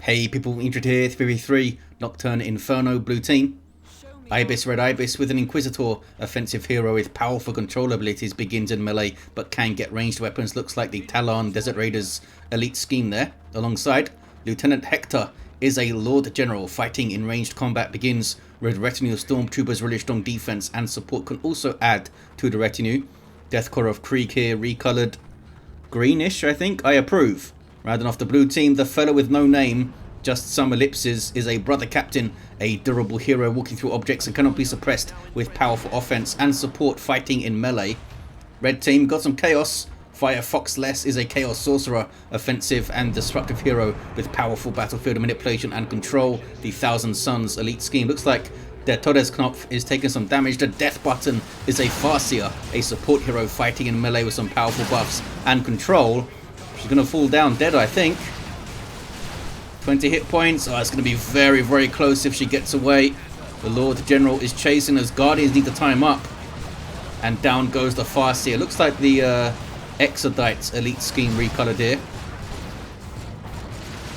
Hey people, Injured here, 3v3, Nocturne Inferno, blue team. Ibis, red Ibis with an Inquisitor, offensive hero with powerful control abilities, begins in melee but can get ranged weapons. Looks like the Talon Desert Raiders elite scheme there. Alongside, Lt.Hector is a Lord General fighting in ranged combat, begins with retinue of stormtroopers, really strong defense and support, can also add to the retinue. Death Core of Krieg here, recolored greenish, I think. I approve. Rounding off the blue team, the fellow with no name, just some ellipses, is a brother captain, a durable hero walking through objects and cannot be suppressed with powerful offense and support fighting in melee. Red team got some chaos. FirefoxXxLess is a chaos sorcerer, offensive and disruptive hero with powerful battlefield manipulation and control. The Thousand Suns elite scheme looks like their TodesKnopf is taking some damage. The death button is a Farseer, a support hero fighting in melee with some powerful buffs and control. She's going to fall down dead, I think. 20 hit points. Oh, it's going to be very, very close if she gets away. The Lord General is chasing as Guardians need to time up. And down goes the Farseer. Looks like the Exodites elite scheme recolored here.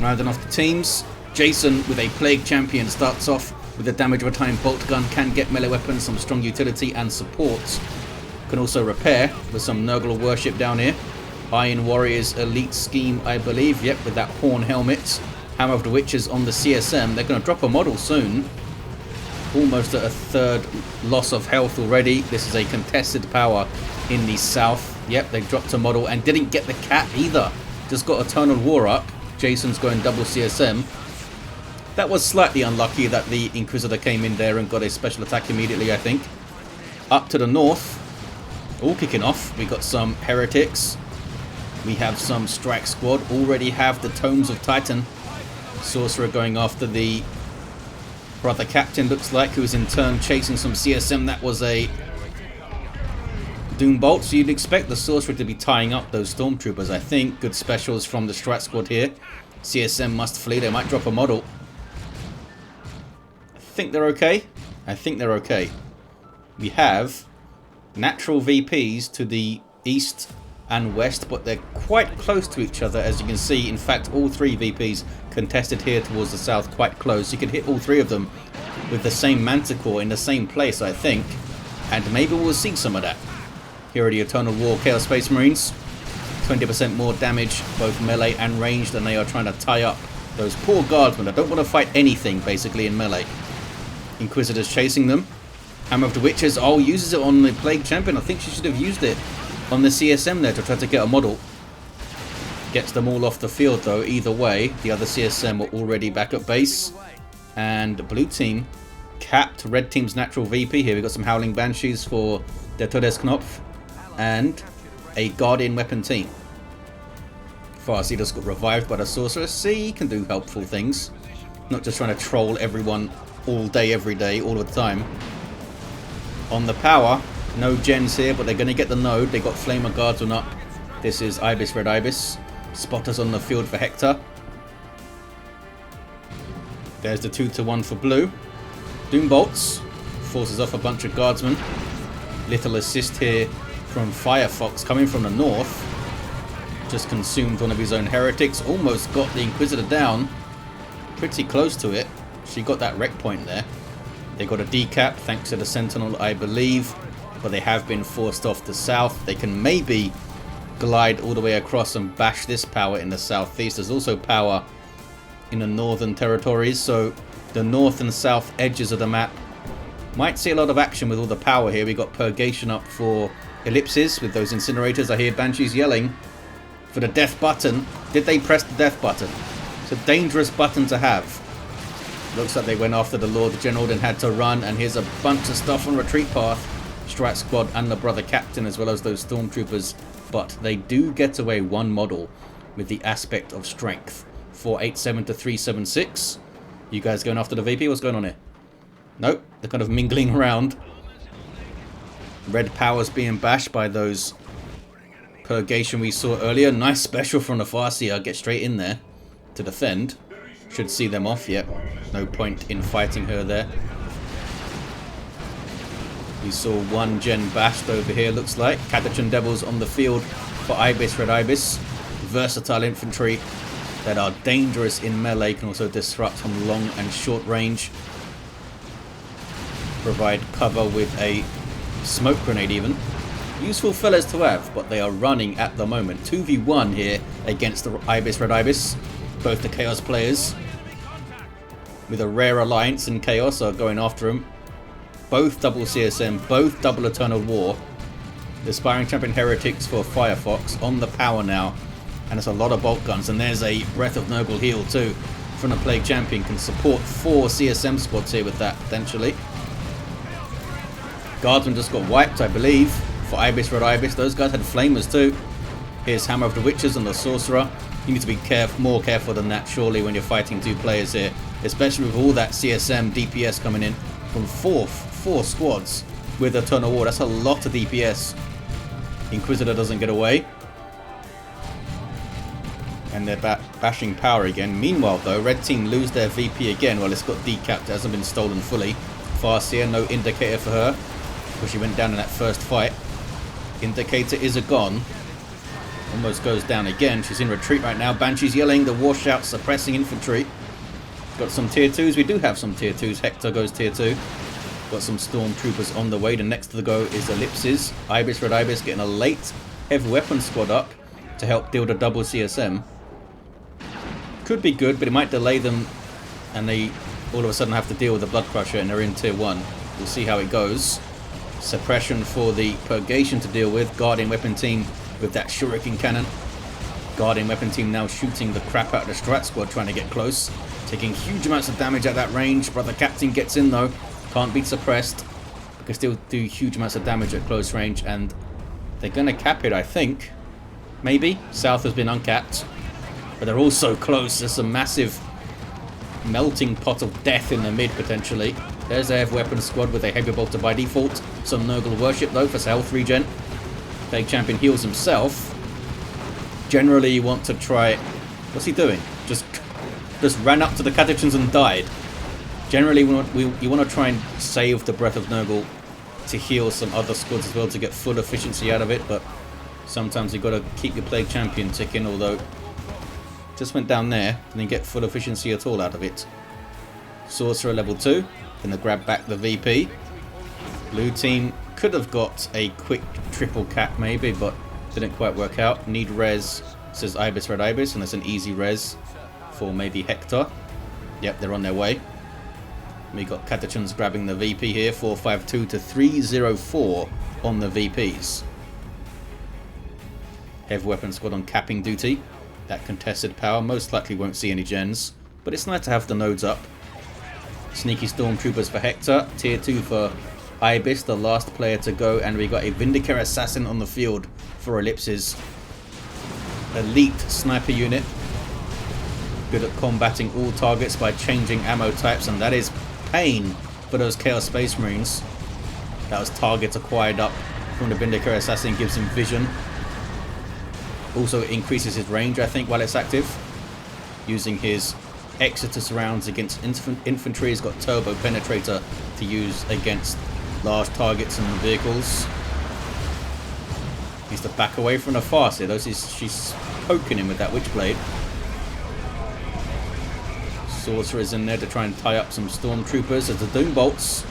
Rounding off the teams, Jason with a Plague Champion starts off with the damage of a time bolt gun, can get melee weapons, some strong utility and support. Can also repair with some Nurgle worship down here. Iron Warriors elite scheme, I believe. Yep, with that horn helmet. Hammer of the Witches on the CSM. They're going to drop a model soon. Almost at a third loss of health already. This is a contested power in the south. Yep, they dropped a model and didn't get the cap either. Just got Eternal War up. Jason's going double CSM. That was slightly unlucky that the Inquisitor came in there and got a special attack immediately, I think. Up to the north. All kicking off. We got some Heretics. We have some Strike Squad. Already have the Tomes of Titan. Sorcerer going after the brother captain, looks like, who's in turn chasing some CSM. That was a Doom Bolt. So you'd expect the Sorcerer to be tying up those Stormtroopers, I think. Good specials from the Strat Squad here. CSM must flee. They might drop a model. I think they're okay. I think they're okay. We have natural VPs to the east and west, but they're quite close to each other, as you can see. In fact, all three VPs contested here towards the south, quite close. You could hit all three of them with the same Manticore in the same place, I think, and maybe we'll see some of that. Here are the Eternal War Chaos Space Marines. 20% more damage, both melee and ranged, and they are trying to tie up those poor guardsmen. I don't want to fight anything, basically, in melee. Inquisitors chasing them. Hammer of the Witches, oh, uses it on the Plague Champion. I think she should have used it on the CSM there to try to get a model. Gets them all off the field though, either way. The other CSM were already back at base. And the blue team capped red team's natural VP here. We've got some Howling Banshees for their TodesKnopf. And a Guardian weapon team. Farseer just got revived by the Sorcerer. See, he can do helpful things. Not just trying to troll everyone all day, every day, all the time. On the power, no gens here, but they're going to get the node. They got Flamer Guardsmen up. This is Ibis, red Ibis. Spotters on the field for Hector. There's the 2-to-1 for blue. Doom Bolts forces off a bunch of guardsmen. Little assist here from FireFox coming from the north. Just consumed one of his own heretics. Almost got the Inquisitor down. Pretty close to it. She got that wreck point there. They got a decap thanks to the Sentinel, I believe. But they have been forced off the south. They can maybe glide all the way across and bash this power in the southeast. There's also power in the northern territories, so the north and south edges of the map might see a lot of action with all the power here. We got Purgation up for ellipses with those incinerators. I hear Banshees yelling for the death button. Did they press the death button? It's a dangerous button to have. Looks like they went after the Lord General and had to run, and here's a bunch of stuff on retreat path. Strat Squad and the brother captain, as well as those Stormtroopers, but they do get away one model with the aspect of strength. 487 to 376. You guys going after the VP? What's going on here? Nope, they're kind of mingling around. Red powers being bashed by those Purgation we saw earlier. Nice special from the Farseer. Get straight in there to defend. Should see them off. Yep, no point in fighting her there. We saw one gen bashed over here, looks like. Catachan Devils on the field for Ibis, red Ibis. Versatile infantry. that are dangerous in melee, can also disrupt from long and short range. Provide cover with a smoke grenade even. Useful fellas to have, but they are running at the moment. 2v1 here against the Ibis-Redibis. Both the Chaos players. With a rare alliance in Chaos are going after him. Both double CSM, both double Eternal War. The Aspiring Champion Heretics for Firefox on the power now. And it's a lot of bolt guns. And there's a Breath of Noble heal too from the Plague Champion. Can support 4 CSM squads here with that potentially. Guardsman just got wiped, I believe, for Ibis-Redibis. Those guys had flamers too. Here's Hammer of the Witches and the Sorcerer. You need to be more careful than that, surely, when you're fighting 2 players here. Especially with all that CSM DPS coming in from 4 squads with Eternal War. That's a lot of DPS. Inquisitor doesn't get away. And they're bashing power again. Meanwhile, though, red team lose their VP again. Well, it's got decapped. It hasn't been stolen fully. Farseer, no indicator for her. Because she went down in that first fight. Indicator is a gone. Almost goes down again. She's in retreat right now. Banshee's yelling. The washout suppressing infantry. Got some tier 2s. We do have some tier 2s. Hector goes tier 2. Got some stormtroopers on the way. The next to the go is Ellipses. Ibis-Redibis getting a late heavy weapon squad up to help deal the double CSM. Could be good, but it might delay them and they all of a sudden have to deal with the Blood Crusher and they're in tier 1. We'll see how it goes. Suppression for the Purgation to deal with. Guardian weapon team with that Shuriken cannon. Guardian weapon team now shooting the crap out of the Strat squad, trying to get close. Taking huge amounts of damage at that range. Brother Captain gets in though. Can't be suppressed. Can still do huge amounts of damage at close range, and they're going to cap it, I think. Maybe. South has been uncapped. But they're all so close. There's a massive melting pot of death in the mid, potentially. There's a heavy weapon squad with a heavy bolter by default. Some Nurgle worship, though, for health regen. Plague Champion heals himself. Generally, you want to try... What's he doing? Just ran up to the Catechins and died. Generally, you want to try and save the Breath of Nurgle to heal some other squads as well to get full efficiency out of it, but sometimes you've got to keep your Plague Champion ticking, although... Just went down there, and then get full efficiency at all out of it. Sorcerer level 2. Gonna grab back the VP. Blue team could have got a quick triple cap maybe, but didn't quite work out. Need res, says Ibis-Redibis, and it's an easy res for maybe Hector. Yep, they're on their way. We got Catechins grabbing the VP here, 452 to 304 on the VPs. Heavy weapon squad on capping duty. That contested power most likely won't see any gens, but it's nice to have the nodes up. Sneaky stormtroopers for Hector, tier 2 for Ibis, the last player to go, and we got a Vindicare assassin on the field for Ellipses. Elite sniper unit, good at combating all targets by changing ammo types, and that is pain for those Chaos Space Marines. That was target acquired up from the Vindicare assassin, gives him vision. Also increases his range, I think, while it's active. Using his Exodus rounds against infantry. He's got Turbo Penetrator to use against large targets and vehicles. He's to back away from the Farseer. She's poking him with that Witchblade. Sorcerer is in there to try and tie up some Stormtroopers. There's the Doom Bolts.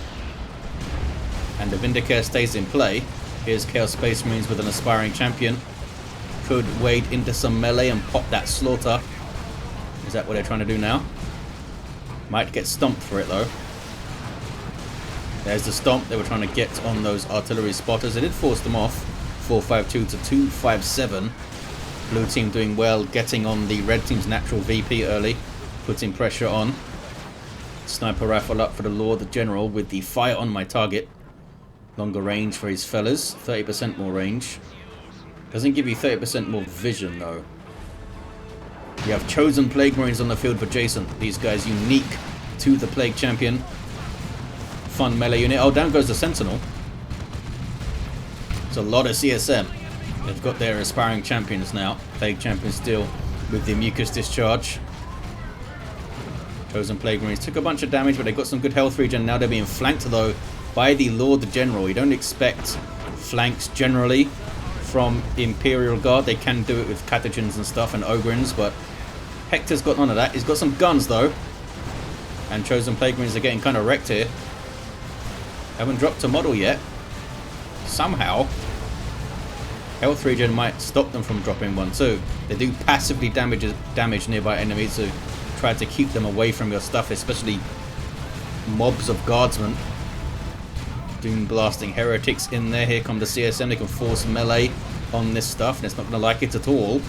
And the Vindicare stays in play. Here's Chaos Space Marines with an Aspiring Champion. Could wade into some melee and pop that Slaughter. Is that what they're trying to do now? Might get stomped for it though. There's the stomp. They were trying to get on those artillery spotters. They did force them off. 452 to 257. Blue team doing well, getting on the red team's natural VP early. Putting pressure on. Sniper rifle up for the Lord the General with the fire on my target. Longer range for his fellas. 30% more range. Doesn't give you 30% more vision though. You have chosen Plague Marines on the field for Jason. These guys unique to the Plague Champion. Fun melee unit. Oh, down goes the Sentinel. It's a lot of CSM. They've got their Aspiring Champions now. Plague Champions still with the Mucus Discharge. Chosen Plague Marines took a bunch of damage, but they got some good health regen. Now they're being flanked though by the Lord the General. You don't expect flanks generally from Imperial Guard. They can do it with Catechins and stuff and Ogrins, but Hector's got none of that. He's got some guns though. And Chosen Plaguemarines are getting kind of wrecked here. Haven't dropped a model yet. Somehow. Health regen might stop them from dropping one too. They do passively damage nearby enemies, so try to keep them away from your stuff, especially mobs of guardsmen. Doom blasting heretics in there. Here come the CSM. They can force melee on this stuff, and it's not going to like it at all.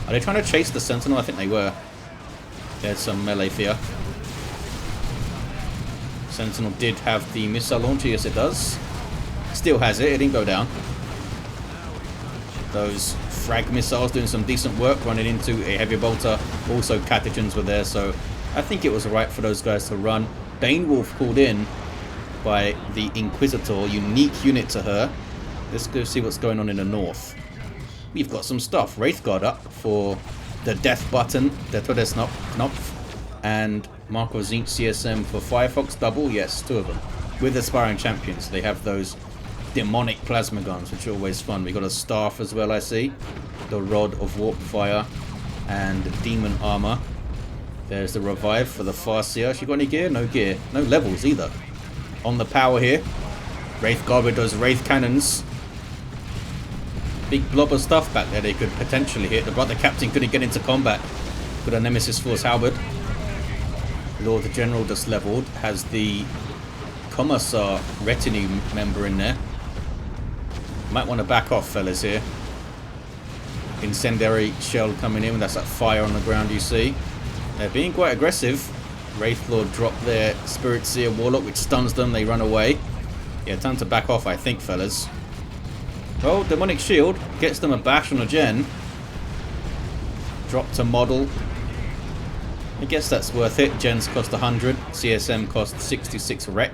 Are they trying to chase the sentinel? I think they were. There's some melee fear. Sentinel did have the missile launcher. Yes, it does. Still has it. It didn't go down. Those frag missiles doing some decent work, running into a heavy bolter. Also, catagens were there, so I think it was alright for those guys to run. Banewolf called in by the Inquisitor, unique unit to her. Let's go see what's going on in the north. We've got some stuff. Wraith Guard up for the death button, the TodesKnopf, and Marco Zinch CSM for Firefox double. Yes, two of them. With aspiring champions, they have those demonic plasma guns, which are always fun. We got a staff as well, I see. The Rod of Warp Fire and Demon Armor. There's the revive for the Farseer. She got any gear? No gear. No levels either. On the power here. Wraith Guard with those Wraith Cannons. Big blob of stuff back there they could potentially hit. The Brother Captain couldn't get into combat with a Nemesis Force Halberd. Lord General just leveled. Has the Commissar Retinue member in there. Might want to back off, fellas, here. Incendiary shell coming in. That's that fire on the ground you see. They're being quite aggressive. Wraith Lord dropped their Spirit Seer Warlock, which stuns them. They run away. Yeah, time to back off, I think, fellas. Oh, Demonic Shield gets them a bash on a gen. Dropped a model. I guess that's worth it. Gens cost 100. CSM cost 66 wreck.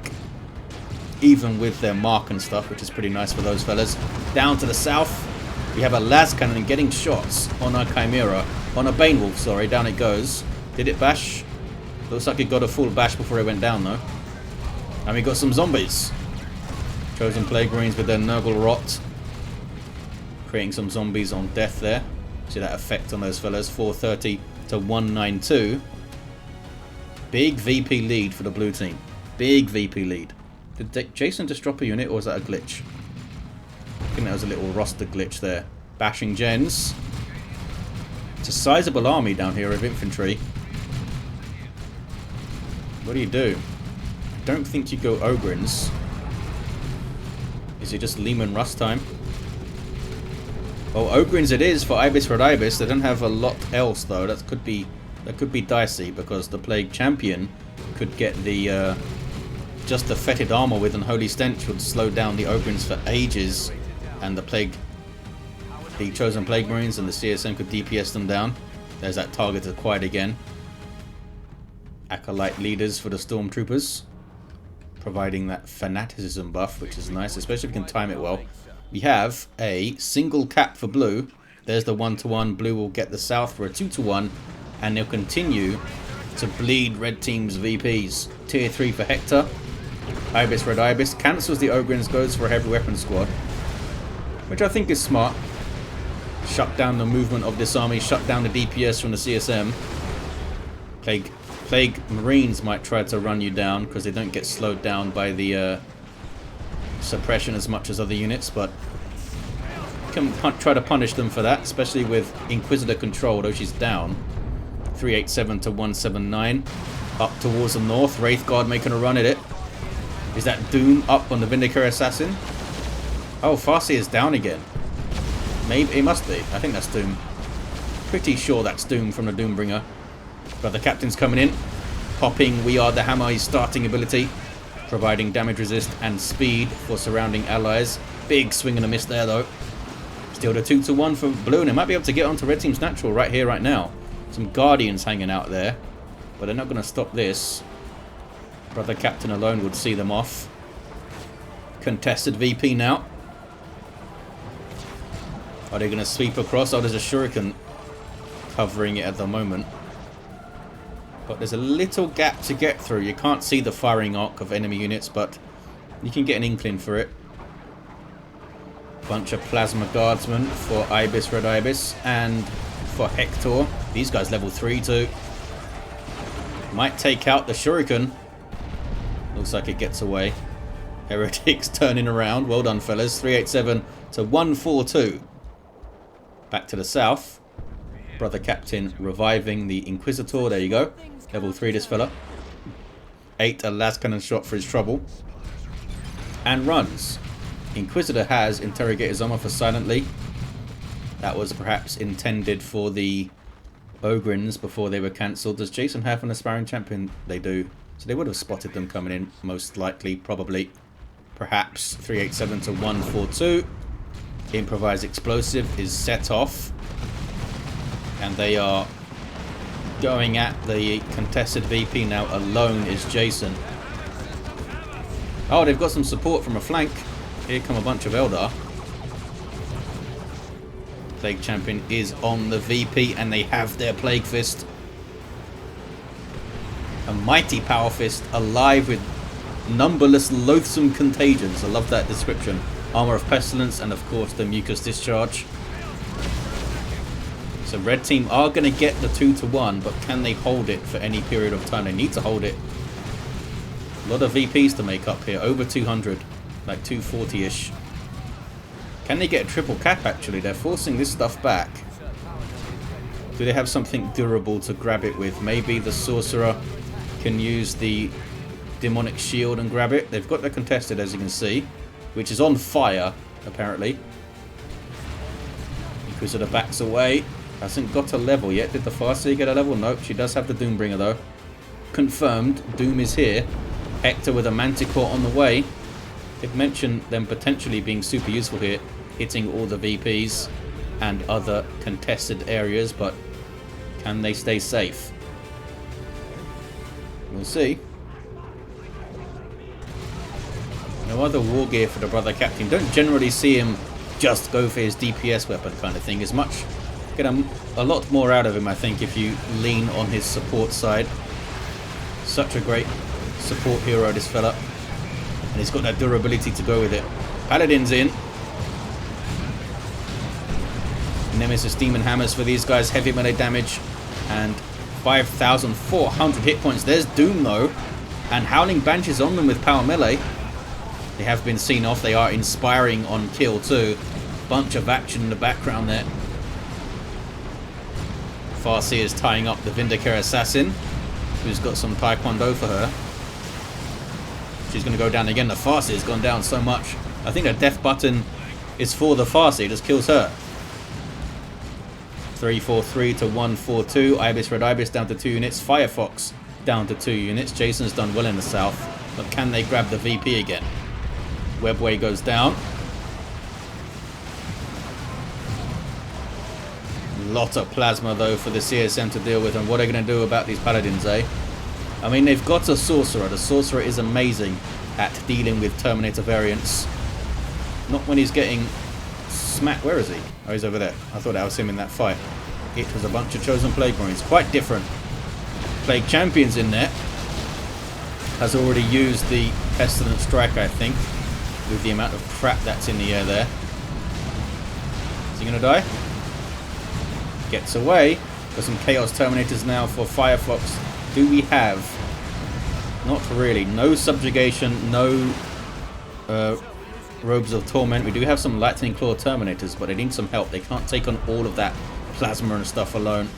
Even with their mark and stuff, which is pretty nice for those fellas. Down to the south, we have a las cannon getting shots on a Chimera. On a Banewolf, sorry. Down it goes. Did it bash? Looks like it got a full bash before it went down, though. And we got some zombies. Chosen Plaguemarines with their Nurgle Rot. Creating some zombies on death there. See that effect on those fellas. 430 to 192. Big VP lead for the blue team. Big VP lead. Did Jason just drop a unit, or was that a glitch? I think that was a little roster glitch there. Bashing gens. It's a sizable army down here of infantry. What do you do? I don't think you go Ogrins. Is it just Lehman Rust time? Well, Ogrins it is for ibisredibis. They don't have a lot else though. That could be dicey, because the Plague Champion could get the just the fetid armor with Unholy Stench would slow down the Ogrins for ages, and the Chosen Plaguemarines and the CSM could DPS them down. There's that target acquired again. Acolyte leaders for the Stormtroopers, providing that fanaticism buff, which is nice, especially if we can time it well. We have a single cap for blue. There's the 1-to-1. Blue will get the south for a 2-to-1, and they'll continue to bleed red team's VPs. Tier 3 for Hector. ibisredibis cancels the Ogrins, goes for a heavy weapon squad, which I think is smart. Shut down the movement of this army, shut down the DPS from the CSM. Plague Marines might try to run you down because they don't get slowed down by the suppression as much as other units, but can try to punish them for that, especially with Inquisitor control, though she's down. 387 to 179. Up towards the north. Wraith Guard making a run at it. Is that Doom up on the Vindicator Assassin? Oh, Farseer is down again. Maybe it must be. I think that's Doom. Pretty sure that's Doom from the Doombringer. But the captain's coming in. Popping We Are the Hammer, his starting ability. Providing damage resist and speed for surrounding allies. Big swing and a miss there though. Still the 2-to-1 for blue, and they might be able to get onto red team's natural right here, right now. Some Guardians hanging out there, but they're not going to stop this. Brother Captain alone would see them off. Contested VP now. Are they going to sweep across? Oh, there's a Shuriken covering it at the moment. But there's a little gap to get through. You can't see the firing arc of enemy units, but you can get an inkling for it. Bunch of Plasma Guardsmen for ibisredibis and for Hector. These guys level 3 too. Might take out the Shuriken. Looks like it gets away. Heretics turning around. Well done, fellas. 387 to 142. Back to the south. Brother Captain reviving the Inquisitor. There you go. Level 3 this fella. 8 a las cannon shot for his trouble. And runs. Inquisitor has interrogated Zomoth silently. That was perhaps intended for the Ogrins before they were cancelled. Does Jason have an aspiring champion? They do. So they would have spotted them coming in, most likely, probably. Perhaps. 387 to 142. Improvised explosive is set off. And they are going at the contested VP now. Alone is Jason. Oh, they've got some support from a flank. Here come a bunch of Eldar. Plague Champion is on the VP and they have their Plague Fist. A mighty Power Fist alive with numberless loathsome contagions. I love that description. Armor of Pestilence and of course the Mucus Discharge. So red team are going to get the 2 to 1, but can they hold it for any period of time? They need to hold it. A lot of VPs to make up here. Over 200. Like 240-ish. Can they get a triple cap actually? They're forcing this stuff back. Do they have something durable to grab it with? Maybe the Sorcerer can use the Demonic Shield and grab it. They've got the contested, as you can see, which is on fire, apparently. Inquisitor backs away. Hasn't got a level yet. Did the Farseer get a level? Nope. She does have the Doombringer, though. Confirmed. Doom is here. Hector with a Manticore on the way. Did mention them potentially being super useful here. Hitting all the VPs and other contested areas, but can they stay safe? We'll see. No other war gear for the Brother Captain. Don't generally see him just go for his DPS weapon kind of thing as much. Get a lot more out of him, I think, if you lean on his support side. Such a great support hero, this fella. And he's got that durability to go with it. Paladin's in. Nemesis Demon Hammers for these guys. Heavy melee damage. And 5,400 hit points. There's Doom, though. And Howling Banshees on them with power melee. They have been seen off. They are inspiring on kill, too. Bunch of action in the background there. Farseer is tying up the Vindicare Assassin, who's got some Taekwondo for her. She's going to go down again. The Farseer's gone down so much. I think the death button is for the Farseer. It just kills her. 343 to 142. Ibisredibis down to 2 units. FireFox down to 2 units. Jason's done well in the south. But can they grab the VP again? Webway goes down. Lot of plasma though for the CSM to deal with, and what are they going to do about these paladins, eh? I mean, they've got a Sorcerer. The Sorcerer is amazing at dealing with Terminator variants. Not when he's getting smacked. Where is he? Oh, he's over there. I thought that was him in that fight. It was a bunch of Chosen Plague Marines. Quite different. Plague Champion's in there. Has already used the Pestilent Strike, I think, with the amount of crap that's in the air there. Is he going to die? Gets away. Got some Chaos Terminators now for FireFox. Do we have? Not really. No Subjugation, no Robes of Torment. We do have some Lightning Claw Terminators, but they need some help. They can't take on all of that plasma and stuff alone.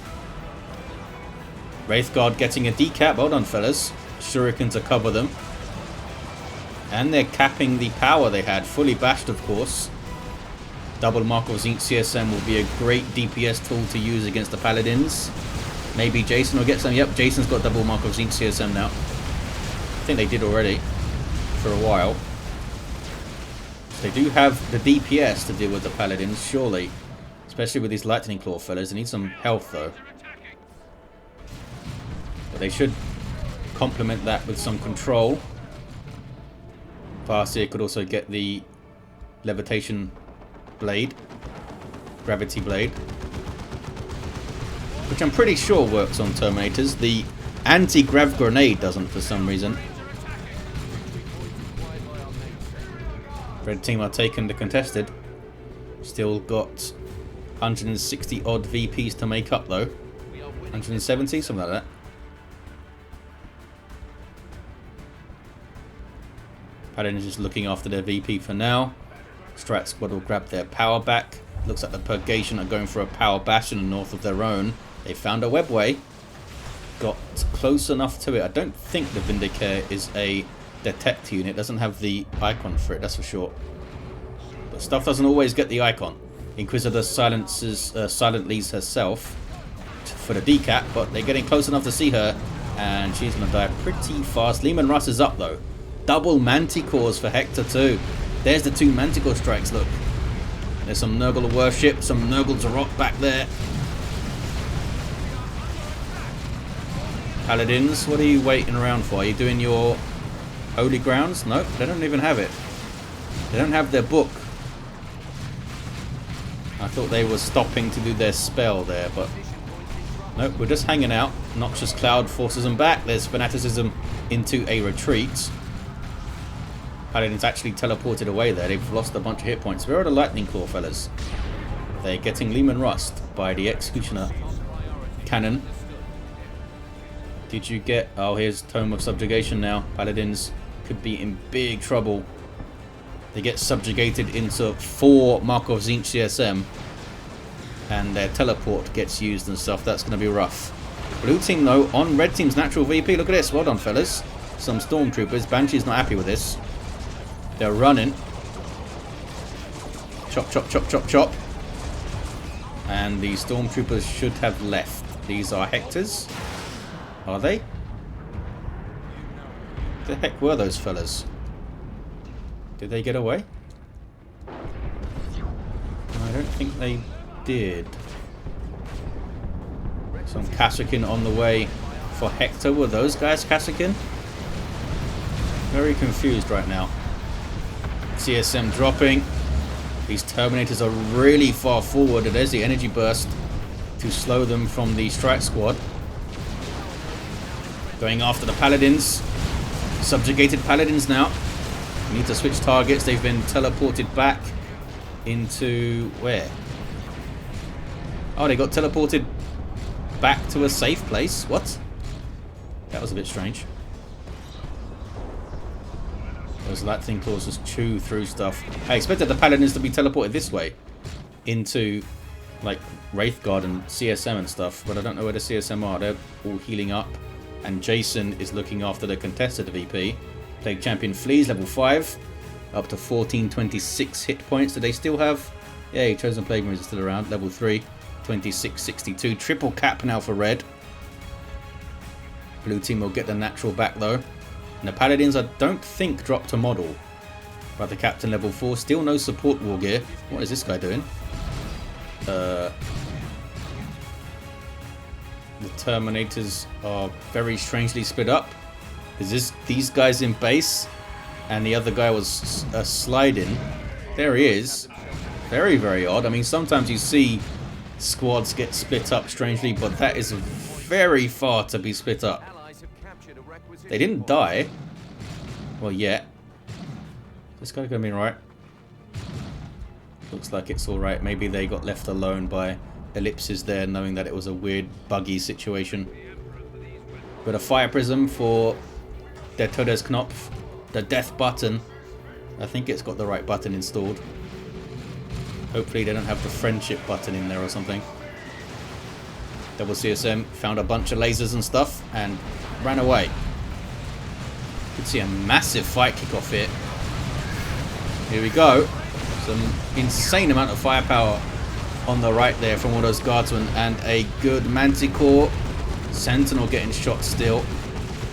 Wraith Guard getting a decap. Well done, fellas. Shuriken to cover them. And they're capping the power they had. Fully bashed, of course. Double Mark of Zinc CSM will be a great DPS tool to use against the Paladins. Maybe Jason will get some. Yep, Jason's got double Mark of Zinc CSM now. I think they did already for a while. They do have the DPS to deal with the Paladins, surely. Especially with these Lightning Claw fellas. They need some health, though. But they should complement that with some control. Farseer could also get the Levitation Blade. Gravity Blade. Which I'm pretty sure works on Terminators. The anti-grav grenade doesn't for some reason. Red team are taking the contested. Still got 160 odd VPs to make up though. 170, something like that. Paladin is just looking after their VP for now. Strat squad will grab their power back. Looks like the Purgation are going for a power bastion north of their own. They found a webway. Got close enough to it. I don't think the Vindicator is a detect unit. It doesn't have the icon for it, that's for sure. But stuff doesn't always get the icon. Inquisitor silently herself for the decap, but they're getting close enough to see her, and she's going to die pretty fast. Leman Russ is up though. Double Manticores for Hector too. There's the 2 Manticore strikes, look. There's some Nurgle worship, some Nurgle to rock back there. Paladins, what are you waiting around for? Are you doing your Holy Grounds? Nope, they don't even have it. They don't have their book. I thought they were stopping to do their spell there, but nope, we're just hanging out. Noxious Cloud forces them back. There's Fanaticism into a retreat. Paladins actually teleported away there. They've lost a bunch of hit points. Where are the Lightning Claw fellas? They're getting Leman Rust by the Executioner cannon. Did you get... Oh, here's Tome of Subjugation now. Paladins could be in big trouble. They get subjugated into 4 Markov Zinch CSM. And their teleport gets used and stuff. That's going to be rough. Blue team, though, on red team's natural VP. Look at this. Well done, fellas. Some Stormtroopers. Banshee's not happy with this. They're running. Chop, chop, chop, chop, chop. And the Stormtroopers should have left. These are Hectors. Are they? The heck were those fellas? Did they get away? I don't think they did. Some Kasrkin on the way for Hector. Were those guys Kasrkin? Very confused right now. CSM dropping. These Terminators are really far forward. There's the energy burst to slow them from the strike squad. Going after the Paladins. Subjugated Paladins now. Need to switch targets. They've been teleported back into... where? Oh, they got teleported back to a safe place. What? That was a bit strange. Those Lightning Claws just chew through stuff. I expected the Paladins to be teleported this way. Into, like, Wraithguard and CSM and stuff. But I don't know where the CSM are. They're all healing up. And Jason is looking after the contested VP. Plague Champion flees, level 5. Up to 1426 hit points. Do they still have... yeah, Chosen Plague Marines are still around. Level 3. 2662. Triple cap now for red. Blue team will get the natural back though. And the Paladins, I don't think, dropped a model. But the Captain level 4. Still no support war gear. What is this guy doing? The Terminators are very strangely split up. Is this these guys in base? And the other guy was sliding. There he is. Very, very odd. I mean, sometimes you see squads get split up strangely, but that is very far to be split up. They didn't die. Well, yet. This guy gonna be right. Looks like it's alright. Maybe they got left alone by Ellipses there, knowing that it was a weird, buggy situation. Got a Fire Prism for their TodesKnopf. The death button. I think it's got the right button installed. Hopefully they don't have the friendship button in there or something. Double CSM found a bunch of lasers and stuff and ran away. You can see a massive fight kick off here. Here we go. Some insane amount of firepower on the right there from all those guardsmen, and a good Manticore. Sentinel getting shot still.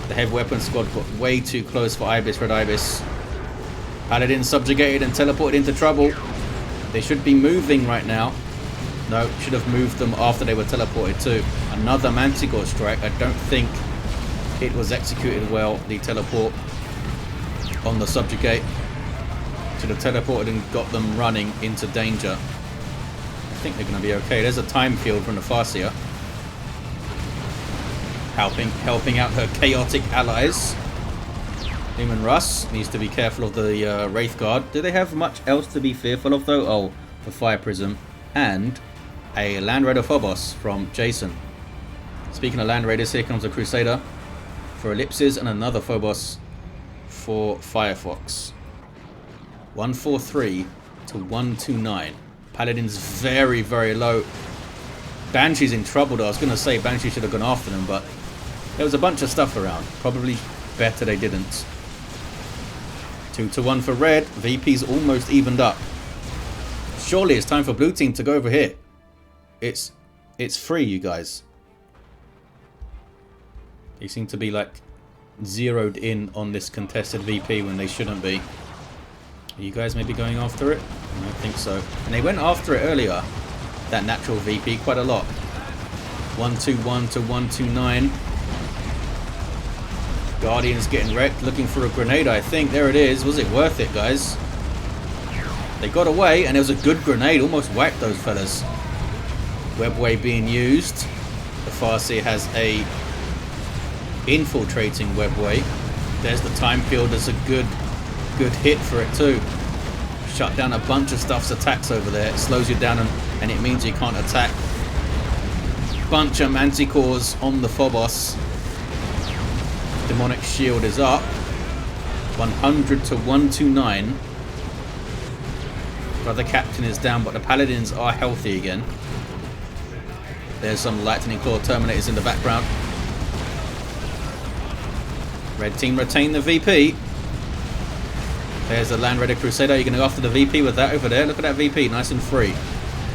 The heavy weapon squad got way too close for ibisredibis. Paladin subjugated and teleported into trouble. They should be moving right now. No, should have moved them after they were teleported too. Another Manticore strike. I don't think it was executed well, the teleport on the subjugate. Should have teleported and got them running into danger. I think they're going to be okay. There's a time field from the Farseer. Helping out her chaotic allies. Leman Russ needs to be careful of the Wraith Guard. Do they have much else to be fearful of though? Oh, the Fire Prism and a Land Raider Phobos from Jason. Speaking of land raiders, here comes a Crusader for Ellipses and another Phobos for Firefox. 143 to 129. Paladin's very, very low. Banshee's in trouble though. I was going to say Banshee should have gone after them, but there was a bunch of stuff around. Probably better they didn't. 2 to 1 for red. VP's almost evened up. Surely it's time for blue team to go over here. It's free, you guys. They seem to be like zeroed in on this contested VP when they shouldn't be. Are you guys maybe going after it? I don't think so. And they went after it earlier, that natural VP, quite a lot. 121 to 129. Guardian's getting wrecked, looking for a grenade, I think. There it is. Was it worth it, guys? They got away, and it was a good grenade. Almost whacked those fellas. Webway being used. The Farseer has a infiltrating webway. There's the time field. There's a good hit for it too. Shut down a bunch of stuff's attacks over there. It slows you down and it means you can't attack. Bunch of manticores on the Phobos. Demonic shield is up. 100 to 129. Brother Captain is down, but the Paladins are healthy again. There's some Lightning Claw Terminators in the background. Red team retain the VP. There's a Land Raider Crusader. You're going to go after the VP with that over there. Look at that VP, nice and free.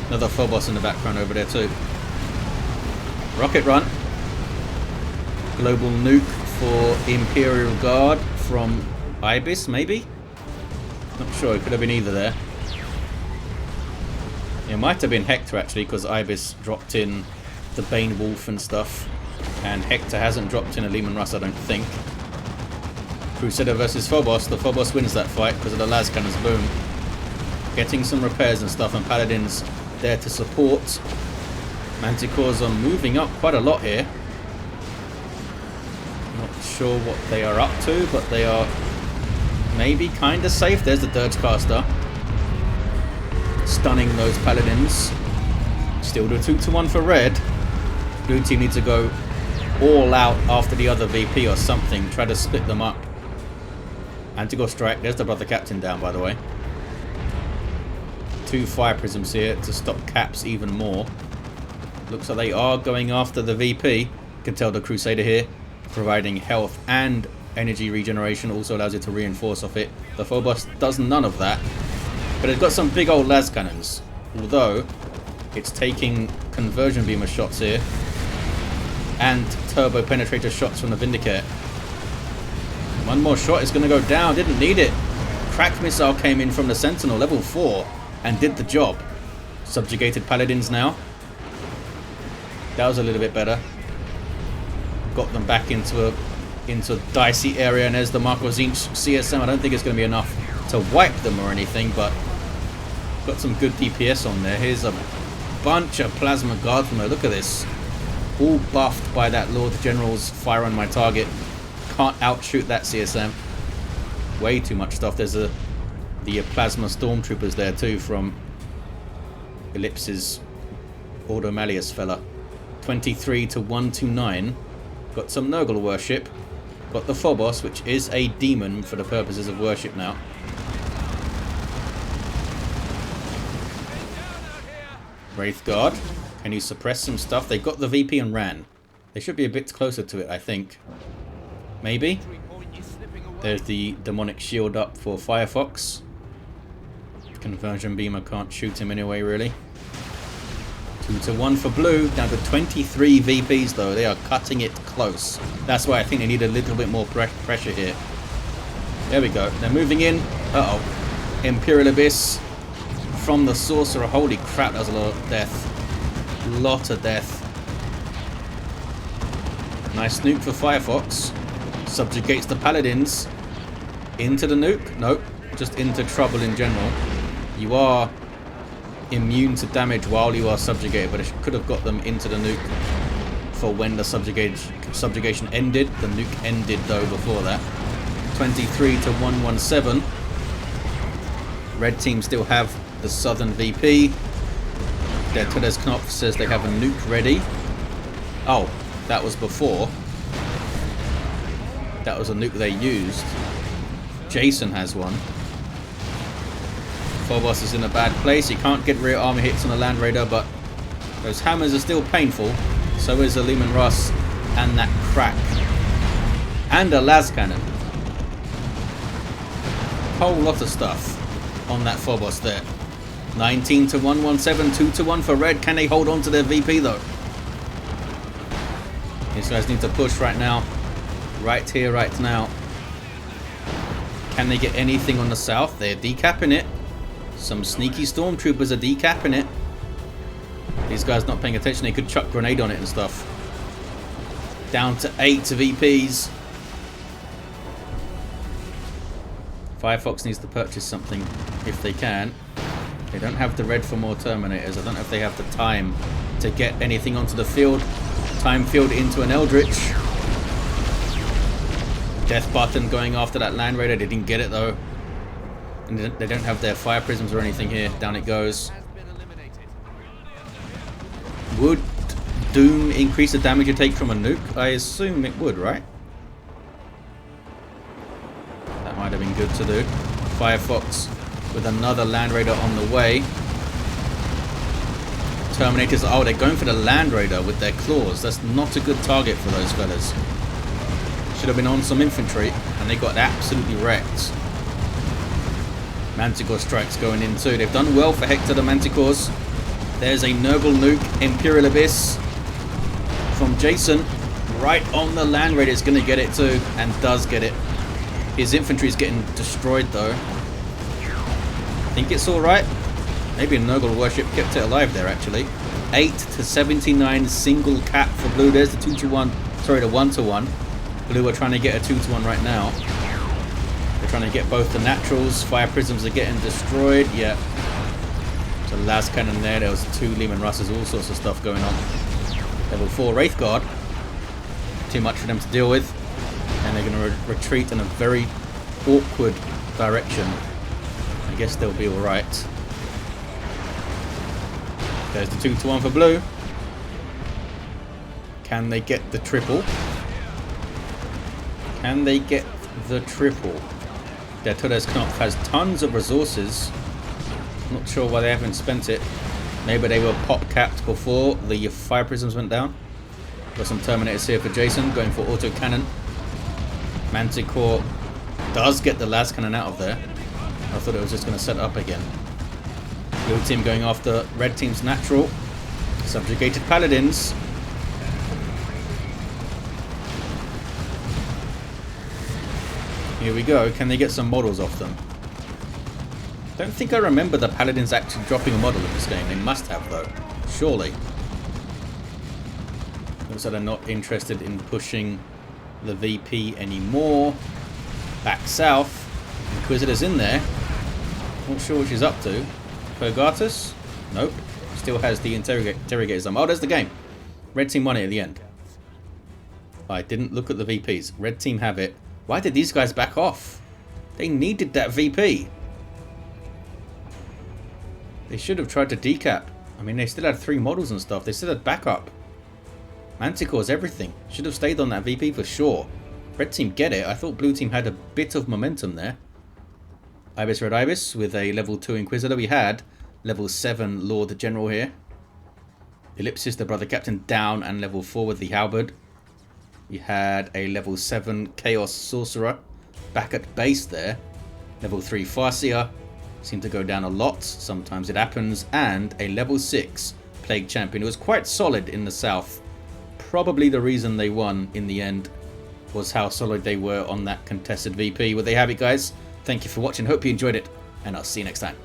Another Phobos in the background over there too. Rocket run. Global nuke for Imperial Guard from Ibis, maybe? Not sure, it could have been either there. It might have been Hector actually, because Ibis dropped in the Bane Wolf and stuff. And Hector hasn't dropped in a Lehman Russ, I don't think. Crusader versus Phobos. The Phobos wins that fight because of the las cannons. Boom. Getting some repairs and stuff, and Paladins there to support. Manticores are moving up quite a lot here. Not sure what they are up to, but they are maybe kind of safe. There's the Dirgecaster. Stunning those Paladins. Still do 2 to 1 for red. Blue team needs to go all out after the other VP or something. Try to split them up. Anti-Go strike. There's the Brother Captain down, by the way. 2 fire prisms here to stop caps even more. Looks like they are going after the VP. You can tell the Crusader here, providing health and energy regeneration, also allows you to reinforce off it. The Phobos does none of that, but it's got some big old las cannons. Although it's taking conversion beamer shots here and turbo penetrator shots from the Vindicate. One more shot is going to go down. Didn't need it. Crack missile came in from the Sentinel, level 4, and did the job. Subjugated Paladins now. That was a little bit better. Got them back into a dicey area, and there's the Marco Zinch CSM. I don't think it's going to be enough to wipe them or anything, but got some good DPS on there. Here's a bunch of Plasma Guardsmen. Look at this. All buffed by that Lord General's fire on my target. Can't outshoot that CSM. Way too much stuff. There's the Plasma Stormtroopers there too from Ellipses Ordo Malleus fella. 23 to 129. Got some Nurgle worship. Got the Phobos, which is a demon for the purposes of worship now. Wraith Guard. Can you suppress some stuff? They got the VP and ran. They should be a bit closer to it, I think. Maybe. There's the demonic shield up for Firefox. Conversion beamer can't shoot him anyway, really. 2 to 1 for blue. Down to 23 VPs though. They are cutting it close. That's why I think they need a little bit more pressure here. There we go. They're moving in. Uh-oh. Imperial Abyss from the Sorcerer. Holy crap, that was a lot of death. Lot of death. Nice nuke for Firefox. Subjugates the Paladins. Into the nuke? Nope. Just into trouble in general. You are immune to damage while you are subjugated, but it could have got them into the nuke for when the subjugation ended. The nuke ended though before that. 23 to 117. Red team still have the southern VP. Their TodesKnopf says they have a nuke ready. Oh, That was before. That was a nuke they used. Jason has one. Phobos is in a bad place. He can't get rear armor hits on the Land Raider, but those hammers are still painful. So is the Leman Russ and that crack. And a las cannon. Whole lot of stuff on that Phobos there. 19 to 117, 2 to 1 for red. Can they hold on to their VP though? These guys need to push right now. Right here, right now. Can they get anything on the south? They're decapping it. Some sneaky stormtroopers are decapping it. These guys not paying attention. They could chuck grenade on it and stuff. Down to 8 VPs. Firefox needs to purchase something if they can. They don't have the red for more Terminators. I don't know if they have the time to get anything onto the field. Time field into an Eldritch. Death button going after that Land Raider. They didn't get it though. And they don't have their fire prisms or anything here. Down it goes. Would Doom increase the damage you take from a nuke? I assume it would, right? That might have been good to do. Firefox with another Land Raider on the way. Terminators, oh, they're going for the Land Raider with their claws. That's not a good target for those fellas. Should have been on some infantry, and they got absolutely wrecked. Manticore strikes going in too. They've done well for Hector the Manticores. There's a noble nuke, Imperial Abyss from Jason. Right on the Land Raider is going to get it too, and does get it. His infantry is getting destroyed though. I think it's alright. Maybe a Nurgle worship kept it alive there actually. 8 to 79 single cap for blue. There's the 2 to 1. Sorry, the 1 to 1. Blue are trying to get a 2 to 1 right now. They're trying to get both the naturals. Fire prisms are getting destroyed. Yeah. So las cannon there. There was 2 Leman Russes. All sorts of stuff going on. Level 4 Wraith Guard. Too much for them to deal with. And they're going to retreat in a very awkward direction. I guess they'll be alright. There's the 2 to 1 for blue. Can they get the triple? Can they get the triple? Their TodesKnopf has tons of resources. Not sure why they haven't spent it. Maybe they were pop capped before the fire prisms went down. Got some Terminators here for Jason, going for auto cannon. Manticore does get the las cannon out of there. I thought it was just going to set up again. Blue team going after red team's natural. Subjugated paladins. Here we go. Can they get some models off them? Don't think I remember the paladins actually dropping a model in this game. They must have though. Surely. Looks like they're not interested in pushing the VP anymore. Back south. Inquisitor's in there. Not sure what she's up to. Purgatus? Nope. Still has the interrogators on. Oh, there's the game. Red team won it at the end. I didn't look at the VPs. Red team have it. Why did these guys back off? They needed that VP. They should have tried to decap. I mean, they still had 3 models and stuff. They still had backup. Manticores, everything. Should have stayed on that VP for sure. Red team get it. I thought blue team had a bit of momentum there. Ibisredibis with a level 2 Inquisitor. We had level 7 Lord General here. Ellipsis, the brother captain, down, and level 4 with the halberd. We had a level 7 Chaos Sorcerer back at base there. Level 3 Farseer. Seemed to go down a lot. Sometimes it happens. And a level 6 Plague Champion. It was quite solid in the south. Probably the reason they won in the end was how solid they were on that contested VP. Well, there you have it, guys. Thank you for watching. Hope you enjoyed it. And I'll see you next time.